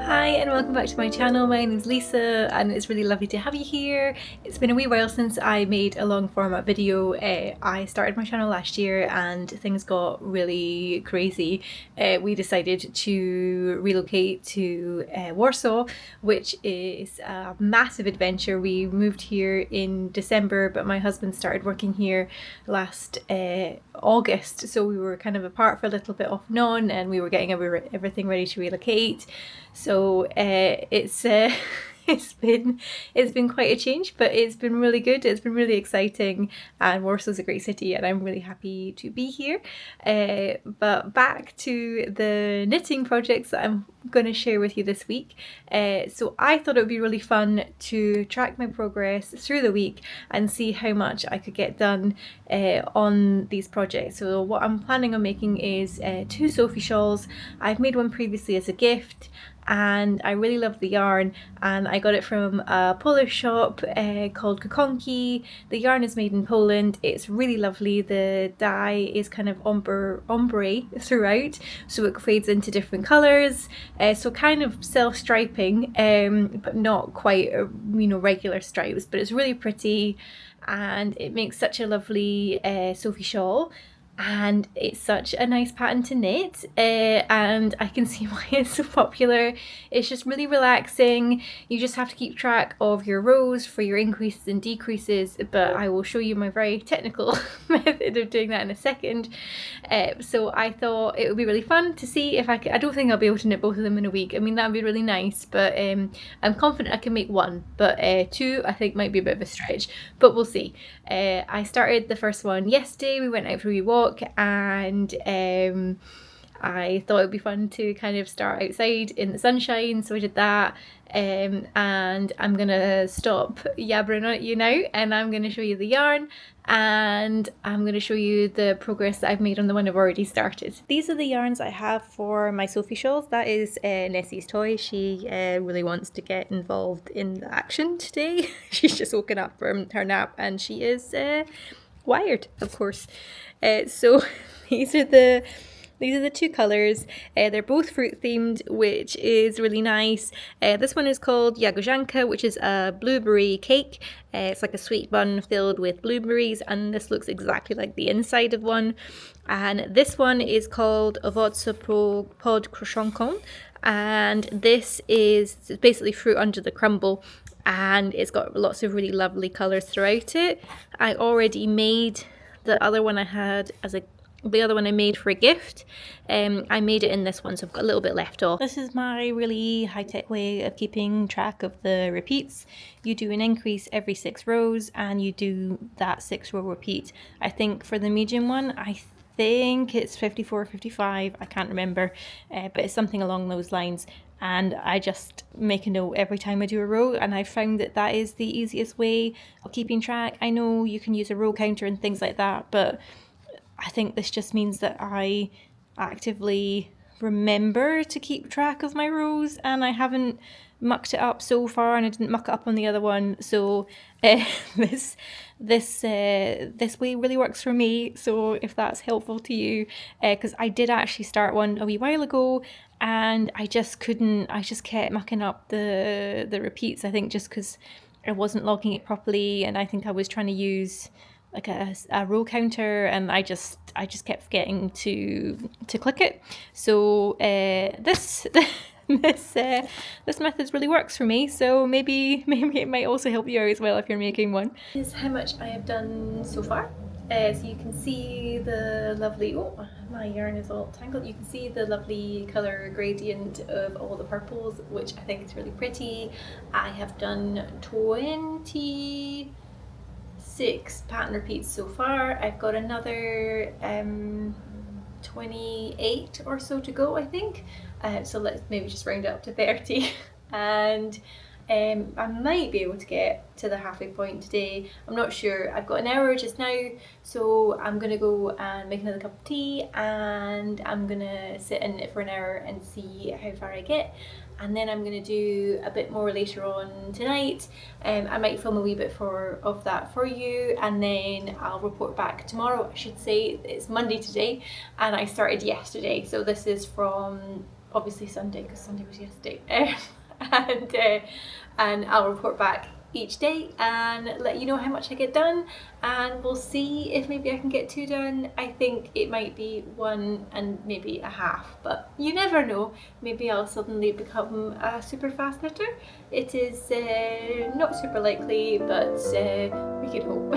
Hi and welcome back to my channel. My name's Lisa and it's really lovely to have you here. It's been a wee while since I made a long format video. I started my channel last year and things got really crazy. We decided to relocate to Warsaw, which is a massive adventure. We moved here in December, but my husband started working here last August, so we were kind of apart for a little bit off and on, and we were getting everything ready to relocate. So it's been quite a change, but it's been really good. It's been really exciting, and Warsaw's a great city, and I'm really happy to be here. But back to the knitting projects that I'm going to share with you this week. So I thought it would be really fun to track my progress through the week and see how much I could get done on these projects. So what I'm planning on making is 2 Sophie shawls. I've made one previously as a gift, and I really love the yarn, and I got it from a Polish shop called Kokonki. The yarn is made in Poland. It's really lovely. The dye is kind of ombre throughout, so it fades into different colours, so kind of self-striping, but not quite regular stripes, but it's really pretty and it makes such a lovely Sophie shawl. And it's such a nice pattern to knit, and I can see why it's so popular. It's just really relaxing. You just have to keep track of your rows for your increases and decreases, but I will show you my very technical method of doing that in a second. So I thought it would be really fun to see if I could. I don't think I'll be able to knit both of them in a week. I mean, that would be really nice, but I'm confident I can make one, but 2 I think might be a bit of a stretch, but we'll see. I started the first one yesterday. We went out for a wee walk, and I thought it would be fun to kind of start outside in the sunshine, so I did that. And I'm gonna stop yabbering at you now, and I'm gonna show you the yarn, and I'm gonna show you the progress that I've made on the one I've already started. These are the yarns I have for my Sophie shawls. That is Nessie's toy. She really wants to get involved in the action today. She's just woken up from her nap and she is wired, of course. So these are the 2 colours. They're both fruit themed, which is really nice. This one is called Jagorzanka, which is a blueberry cake. It's like a sweet bun filled with blueberries, and this looks exactly like the inside of one. And this one is called Owoce pod kruszonką, and this is basically fruit under the crumble, and it's got lots of really lovely colours throughout it. I already made the other one I made for a gift. I made it in this one, so I've got a little bit left off. This is my really high-tech way of keeping track of the repeats. You do an increase every 6 rows, and you do that 6-row repeat. I think for the medium one, I think it's 54 or 55, I can't remember, but it's something along those lines. And I just make a note every time I do a row, and I found that that is the easiest way of keeping track. I know you can use a row counter and things like that, but I think this just means that I actively remember to keep track of my rows, and I haven't mucked it up so far, and I didn't muck it up on the other one. So this way really works for me. So if that's helpful to you, because I did actually start one a wee while ago, and I just kept mucking up the repeats. I think just because I wasn't logging it properly, and I think I was trying to use like a row counter, and I just kept forgetting to click it. So this method really works for me, so maybe it might also help you out as well if you're making one. This is how much I have done so far. So you can see the lovely, oh my yarn is all tangled, you can see the lovely colour gradient of all the purples, which I think is really pretty. I have done 26 pattern repeats so far. I've got another 28 or so to go, I think. So let's maybe just round it up to 30. And I might be able to get to the halfway point today. I'm not sure. I've got an hour just now, so I'm gonna go and make another cup of tea, and I'm gonna sit in it for an hour and see how far I get. And then I'm going to do a bit more later on tonight. I might film a wee bit of that for you, and then I'll report back tomorrow. I should say it's Monday today, and I started yesterday, so this is from obviously Sunday, because Sunday was yesterday, and I'll report back each day and let you know how much I get done, and we'll see if maybe I can get 2 done. I think it might be 1 and maybe a half, but you never know. Maybe I'll suddenly become a super fast knitter. It is not super likely, but we can hope.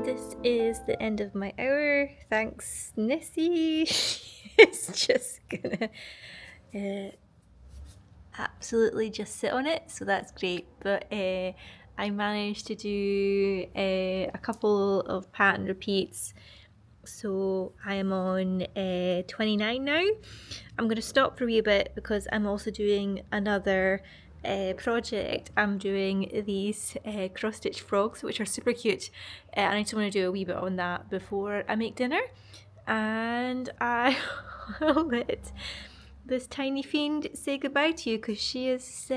This is the end of my hour. Thanks, Nessie. It's just gonna absolutely just sit on it, so that's great. But I managed to do a couple of pattern repeats, so I am on 29 now. I'm going to stop for a wee bit because I'm also doing another project. I'm doing these cross-stitch frogs, which are super cute, and I just want to do a wee bit on that before I make dinner. And I will let this tiny fiend say goodbye to you, because she is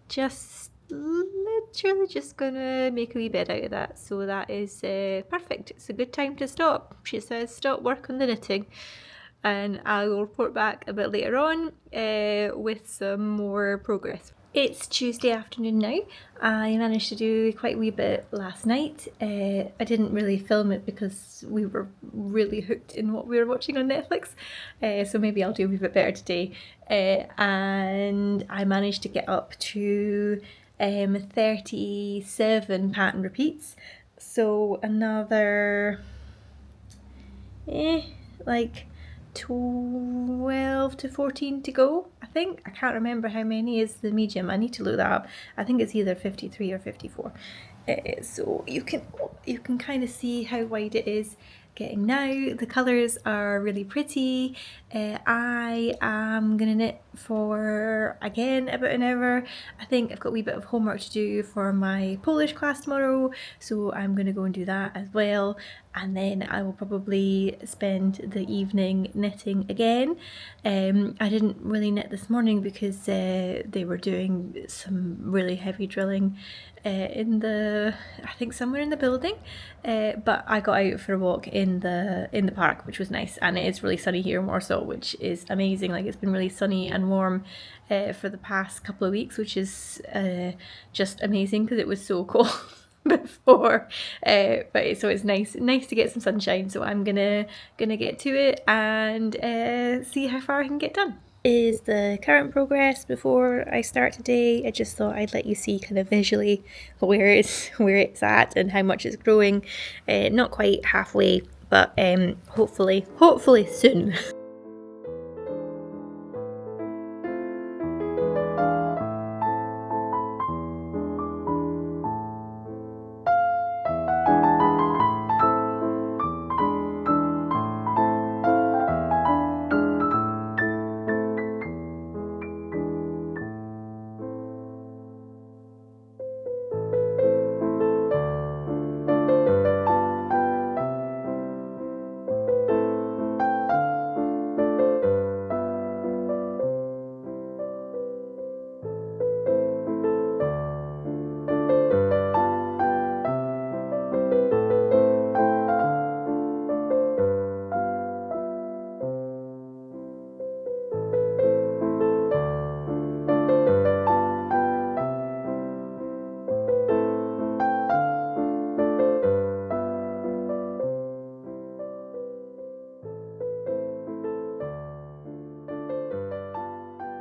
just literally just gonna make a wee bed out of that, so that is perfect. It's a good time to stop. She says stop work on the knitting, and I will report back a bit later on with some more progress. It's Tuesday afternoon now. I managed to do quite a wee bit last night. I didn't really film it because we were really hooked in what we were watching on Netflix, so maybe I'll do a wee bit better today. And I managed to get up to 37 pattern repeats, so another like 12 to 14 to go, I think. I can't remember how many is the medium. I need to look that up. I think it's either 53 or 54. So you can kind of see how wide it is getting now. The colours are really pretty. I am gonna knit for again about an hour. I think I've got a wee bit of homework to do for my Polish class tomorrow, so I'm gonna go and do that as well, and then I will probably spend the evening knitting again. I didn't really knit this morning because they were doing some really heavy drilling in the, I think somewhere in the building, but I got out for a walk in the park, which was nice, and it is really sunny here in Warsaw, which is amazing. Like, it's been really sunny and warm for the past couple of weeks, which is just amazing because it was so cold before, but so it's nice to get some sunshine. So I'm gonna get to it and see how far I can get done. Is the current progress before I start today. I just thought I'd let you see kind of visually where it's at and how much it's growing. Not quite halfway, but hopefully soon.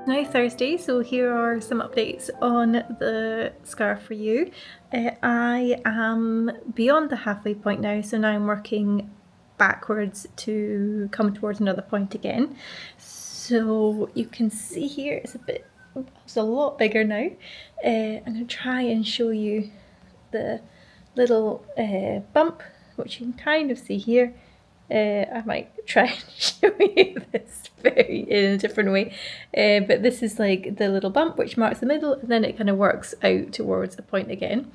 Now Thursday, so here are some updates on the scarf for you. I am beyond the halfway point now, so now I'm working backwards to come towards another point again. So you can see here it's a lot bigger now. I'm going to try and show you the little bump, which you can kind of see here. I might try and show you this in a different way, but this is like the little bump which marks the middle, and then it kind of works out towards a point again.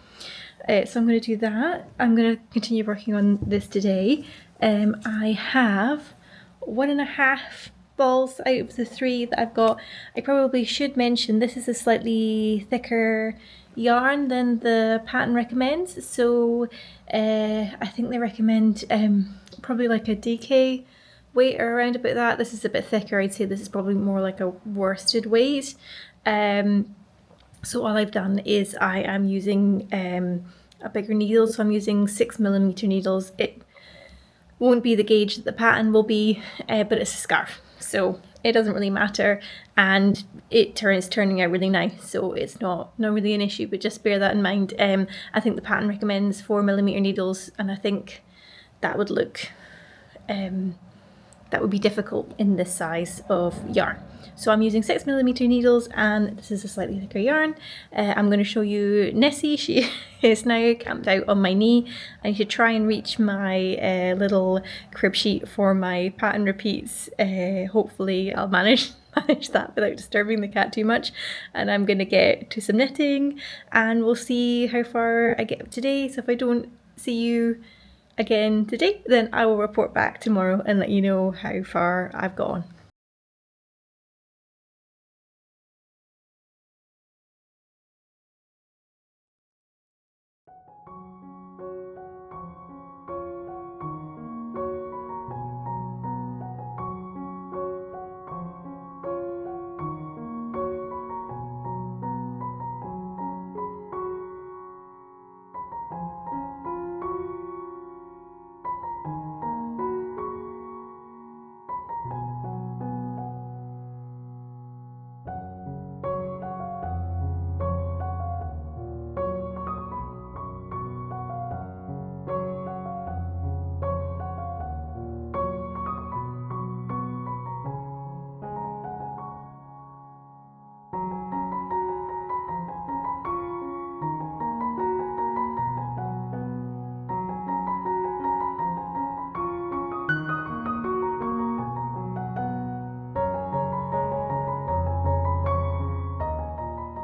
So I'm going to do that. I'm going to continue working on this today. I have 1.5 balls out of the 3 that I've got. I probably should mention this is a slightly thicker yarn than the pattern recommends, so I think they recommend probably like a DK weight or around about that. This is a bit thicker. I'd say this is probably more like a worsted weight. So all I've done is I am using a bigger needle, so I'm using 6mm needles. It won't be the gauge that the pattern will be, but it's a scarf, so it doesn't really matter, and it turning out really nice, so it's not really an issue, but just bear that in mind. I think the pattern recommends 4mm needles, and I think that would look that would be difficult in this size of yarn. So I'm using 6mm needles, and this is a slightly thicker yarn. I'm going to show you Nessie. She is now camped out on my knee. I need to try and reach my little crib sheet for my pattern repeats. Hopefully I'll manage that without disturbing the cat too much, and I'm going to get to some knitting, and we'll see how far I get today. So if I don't see you again today, then I will report back tomorrow and let you know how far I've gone.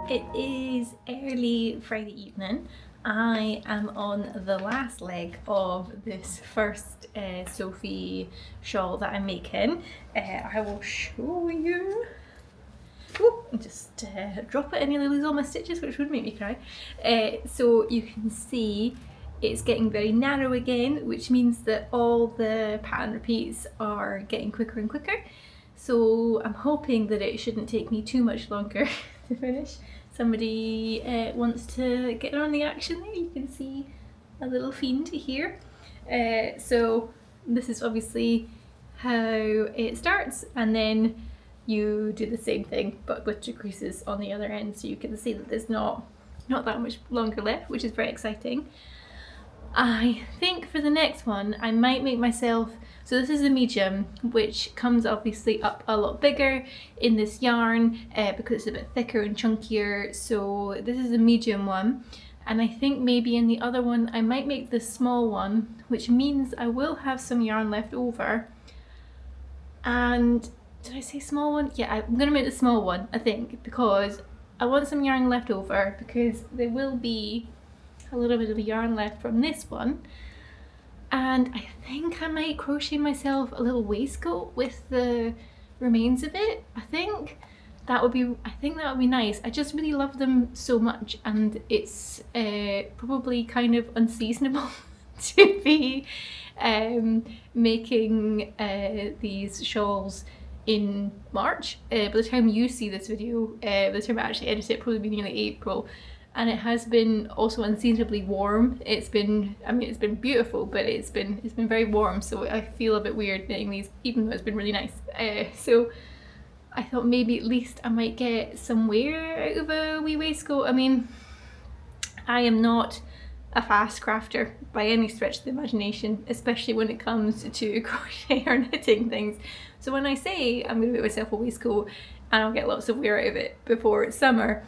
It is early Friday evening. I am on the last leg of this first Sophie shawl that I'm making. I will show you. Ooh, just drop it and nearly lose all my stitches, which would make me cry. So you can see it's getting very narrow again, which means that all the pattern repeats are getting quicker and quicker. So I'm hoping that it shouldn't take me too much longer to finish. Somebody wants to get on the action there. You can see a little fiend here. So this is obviously how it starts, and then you do the same thing but with decreases on the other end, so you can see that there's not that much longer left, which is very exciting. I think for the next one I might make myself, so this is a medium, which comes obviously up a lot bigger in this yarn because it's a bit thicker and chunkier, so this is a medium one, and I think maybe in the other one I might make the small one, which means I will have some yarn left over. And did I say small one? Yeah, I'm gonna make the small one, I think, because I want some yarn left over, because there will be a little bit of yarn left from this one, and I think I might crochet myself a little waistcoat with the remains of it. I think that would be nice. I just really love them so much, and it's probably kind of unseasonable to be making these shawls in March. By the time you see this video, by the time I actually edit it, it'll probably be nearly April. And it has been also unseasonably warm. It's been beautiful, but it's been very warm, so I feel a bit weird knitting these, even though it's been really nice. So I thought maybe at least I might get some wear out of a wee waistcoat. I mean, I am not a fast crafter by any stretch of the imagination, especially when it comes to crochet or knitting things. So when I say I'm going to make myself a waistcoat and I'll get lots of wear out of it before it's summer,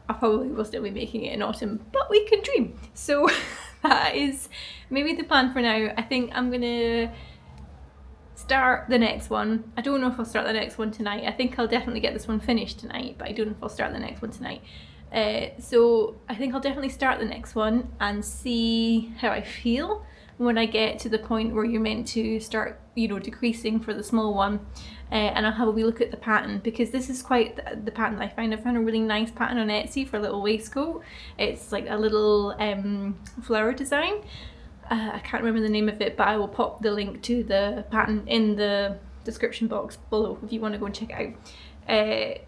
I probably will still be making it in autumn, but we can dream. So that is maybe the plan for now. I think I'm gonna start the next one. I don't know if I'll start the next one tonight. I think I'll definitely get this one finished tonight, but I don't know if I'll start the next one tonight. So I think I'll definitely start the next one and see how I feel when I get to the point where you're meant to start, you know, decreasing for the small one. And I'll have a wee look at the pattern, because this is quite the pattern I find. I found a really nice pattern on Etsy for a little waistcoat. It's like a little flower design. I can't remember the name of it, but I will pop the link to the pattern in the description box below if you want to go and check it out.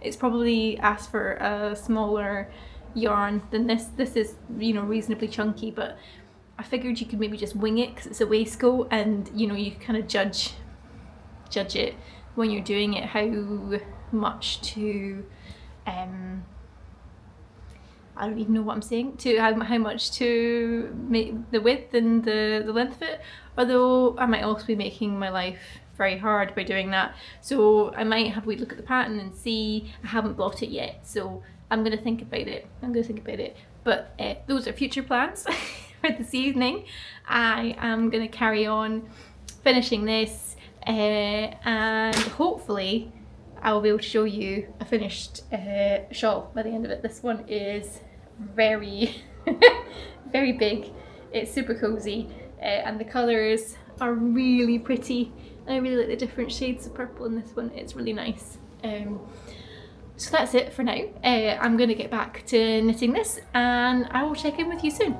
It's probably asked for a smaller yarn than this. This is, you know, reasonably chunky, but I figured you could maybe just wing it because it's a waistcoat, and you know, you kind of judge it when you're doing it how much to I don't even know what I'm saying, to how much to make the width and the length of it, although I might also be making my life very hard by doing that. So I might have a wee look at the pattern and see. I haven't bought it yet, so I'm going to think about it. But those are future plans for this evening. I am going to carry on finishing this and hopefully I will be able to show you a finished shawl by the end of it. This one is very, very big. It's super cozy and the colours are really pretty. I really like the different shades of purple in this one. It's really nice. So that's it for now. I'm going to get back to knitting this and I will check in with you soon.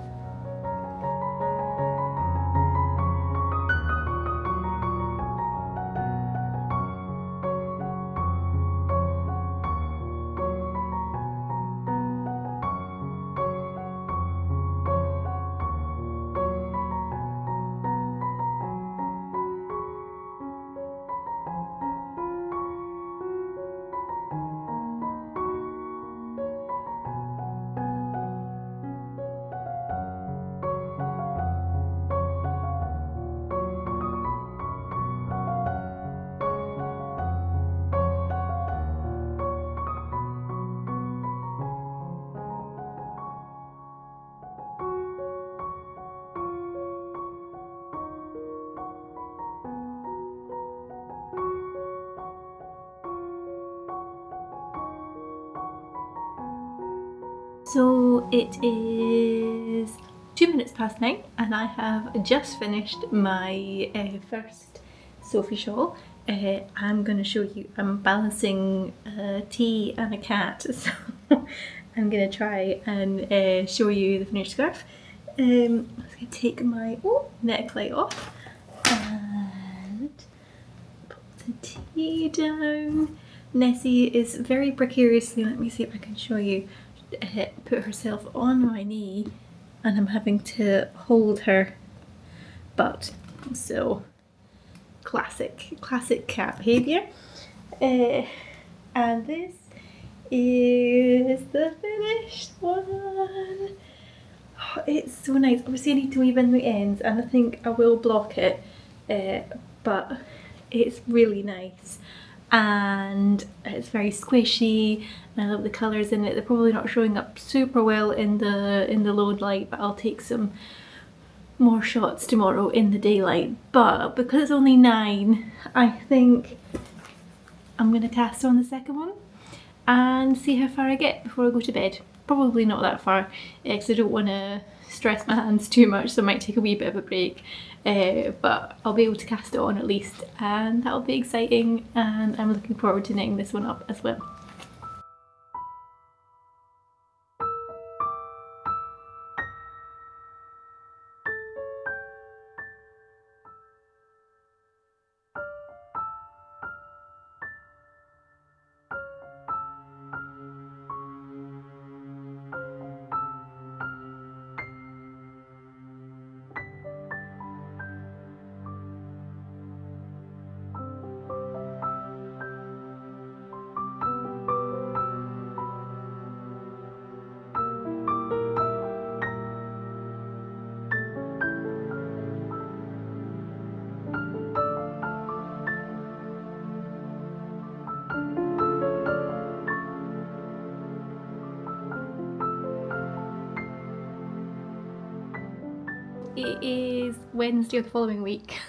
So it is 9:02 and I have just finished my first Sophie Shawl. I'm going to show you, I'm balancing a tea and a cat, so I'm going to try and show you the finished scarf. I'm just going to take my neckline off and put the tea down. Nessie is very precariously, let me see if I can show you, put herself on my knee and I'm having to hold her butt. So classic cat behaviour. And this is the finished one. Oh, it's so nice. Obviously I need to weave in the ends and I think I will block it, but it's really nice and it's very squishy and I love the colours in it. They're probably not showing up super well in the low light, but I'll take some more shots tomorrow in the daylight. But because it's only 9, I think I'm going to cast on the second one and see how far I get before I go to bed. Probably not that far because I don't want to stress my hands too much, so I might take a wee bit of a break, but I'll be able to cast it on at least and that'll be exciting and I'm looking forward to knitting this one up as well. It is Wednesday of the following week.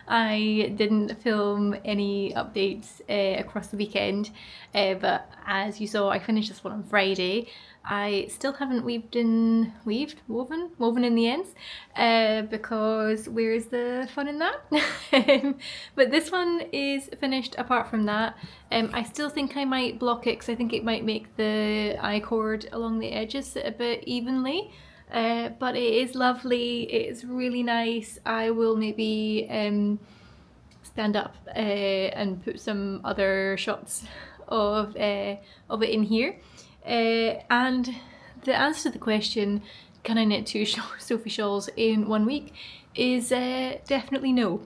I didn't film any updates across the weekend, but as you saw, I finished this one on Friday. I still haven't woven in the ends, because where's the fun in that? But this one is finished apart from that. I still think I might block it because I think it might make the I-cord along the edges sit a bit evenly. But it is lovely, it's really nice. I will maybe stand up and put some other shots of it in here. And the answer to the question, can I knit two Sophie Shawls in 1 week, is definitely no.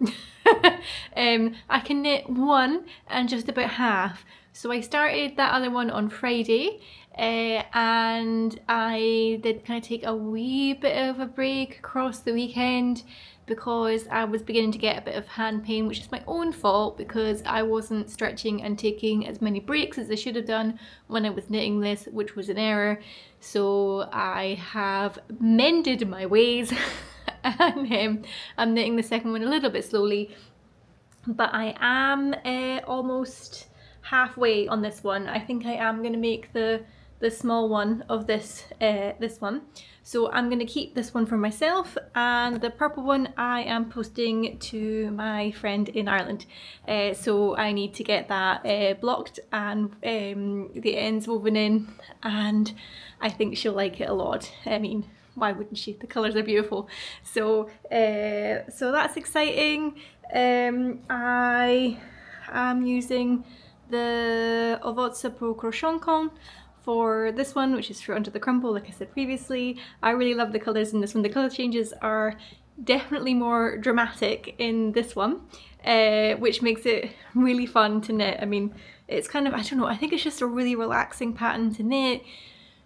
I can knit one and just about half. So I started that other one on Friday, and I did kind of take a wee bit of a break across the weekend because I was beginning to get a bit of hand pain, which is my own fault because I wasn't stretching and taking as many breaks as I should have done when I was knitting this, which was an error. So I have mended my ways and I'm knitting the second one a little bit slowly, but I am almost halfway on this one. I think I am going to make the small one of this one. So I'm going to keep this one for myself, and the purple one I am posting to my friend in Ireland. So I need to get that blocked and the ends woven in, and I think she'll like it a lot. I mean, why wouldn't she? The colours are beautiful. So so that's exciting. I am using the Warsaw Pro Crochet for this one, which is for Under the Crumple, like I said previously. I really love the colours in this one. The colour changes are definitely more dramatic in this one, which makes it really fun to knit. I mean, it's kind of, I don't know, I think it's just a really relaxing pattern to knit.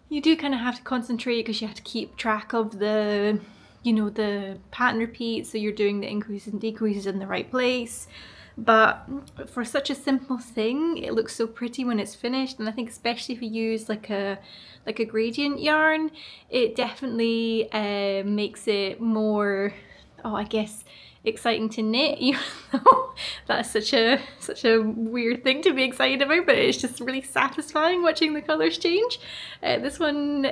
You do kind of have to concentrate because you have to keep track of the, you know, the pattern repeats, so you're doing the increases and decreases in the right place. But for such a simple thing, it looks so pretty when it's finished, and I think especially if you use like a gradient yarn, it definitely makes it more, oh, I guess, exciting to knit, even though that's such a weird thing to be excited about, but it's just really satisfying watching the colours change. This one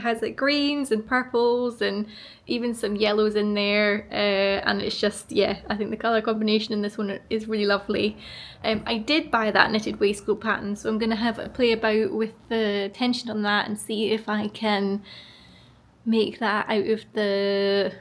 has like greens and purples and even some yellows in there, and it's just, yeah, I think the colour combination in this one is really lovely. I did buy that knitted waistcoat pattern, so I'm going to have a play about with the tension on that and see if I can make that out of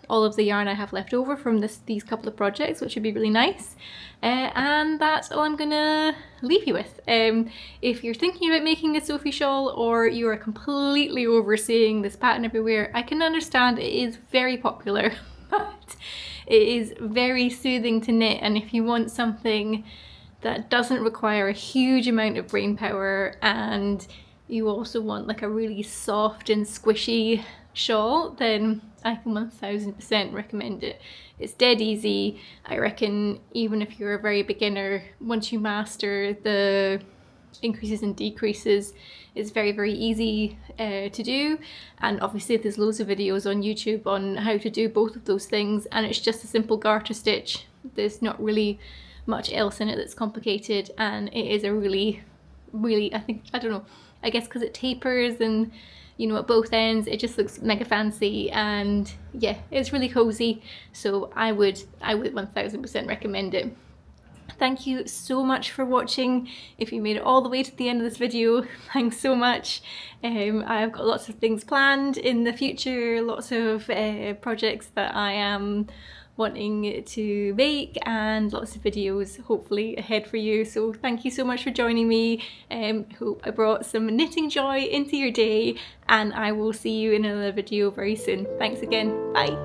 all of the yarn I have left over from these couple of projects, which would be really nice. And that's all I'm gonna leave you with. If you're thinking about making a Sophie shawl, or you are completely overseeing this pattern everywhere, I can understand it is very popular, but it is very soothing to knit, and if you want something that doesn't require a huge amount of brain power, and you also want like a really soft and squishy shawl, then I can 1000% recommend it. It's dead easy. I reckon even if you're a very beginner, once you master the increases and decreases, it's very, very easy to do. And obviously there's loads of videos on YouTube on how to do both of those things, and it's just a simple garter stitch. There's not really much else in it that's complicated, and it is a really, really, I don't know, I guess because it tapers and, you know, at both ends, it just looks mega fancy, and yeah, it's really cozy. So I would 1000% recommend it. Thank you so much for watching. If you made it all the way to the end of this video, thanks so much. I've got lots of things planned in the future, lots of projects that I am wanting to make, and lots of videos hopefully ahead for you. So thank you so much for joining me. Hope I brought some knitting joy into your day, and I will see you in another video very soon. Thanks again. Bye.